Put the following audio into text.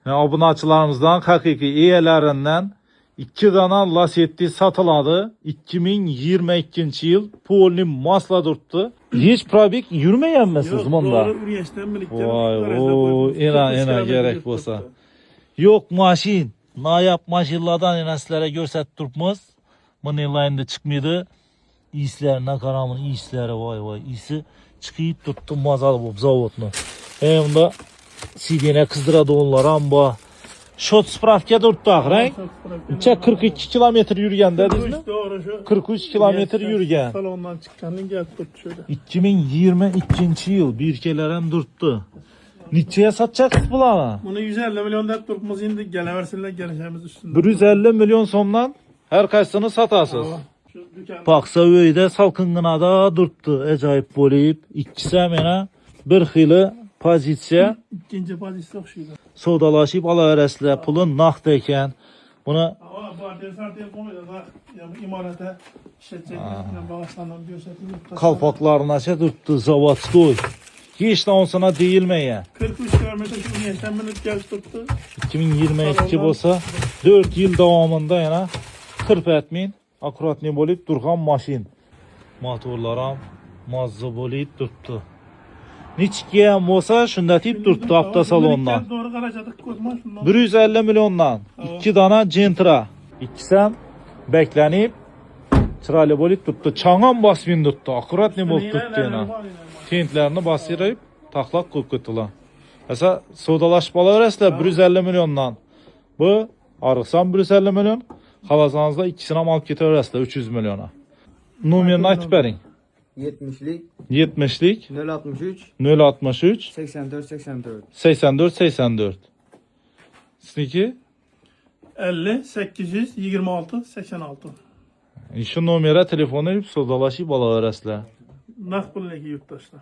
Yani obunaçılarımızdan hakiki iyilerinden 2 tane Lasetti satıladı. 2022 yıl polni masla durdu. Hiç probik yürümeyen misiniz bunda? Doğru Ürgeç'ten birlikte. Vay o ina gerek olsa. Yok maşin. Nayap maşinlardan eneslere görsət durmaz. Bunun elayında çıkmıyordu. İyislerine karamın iyisleri vay iyisi çıkıp tuttu mazalı bu zavodunu. Hem de sidine kızdıradı onları ama şot spravka durdu ahray. 42 kilometre yürüyen dediniz mi? Doğru şu. 43 kilometre yürüyen. Salondan çıkanın gelip tuttu şöyle. 2022 yıl bir keleren durdu. Niçeye satacaksınız bunları? Bunu 150 milyon da tutmaz indi geleversinler geleceğimiz üstünde. 150 milyon somdan her kaçsını satasız. Şu dükkan. Baksa öyde salkınına da durdu. Acayip boluyup. İkisi mene bir xili pozisiya İkinci pozisyon okşuydu. sodalaşıp alaverəslər. Pulun naqd ekan. Bunu Ama bu artiyan koydu da imarete işletecekler bağışlanan gösterdiğim. kalpaklarına durdu. Zavodskoy. Hiç de onsuna deyilmeye. 43 kilometre şu Ürgeç'ten minut gelip tuttu. 2022 olsa 4 yıl davamında yana 40 etmeyin. Akurat ne bolib durğan maşin. Motorlaram mazza bolib durdu. Niçkiyen olsa şunda tip durdu hafta salondan. Doğru karacadık kozma şundan. 150 milyondan 2 tane Gentra. İkisem beklenip çıraylı bolib durdu. Çağan basmin durdu. Akurat ne bolib durdu yana. Tintlerini basırıp taklak koyup götürdüler. Mesela sodalaşmalar arasında 150 milyondan. Bu arıqsan 150 milyon. Xalasanızda ikisine mal getir arasında 300 milyona. Numaranı aytıb verin. 70'lik 70'lik 063 063 84 84 84 84. Sizinki? 50 826 86. Şu numara telefonu sodalaşıp alaverəslər. Nakbul'daki yurttaşlar.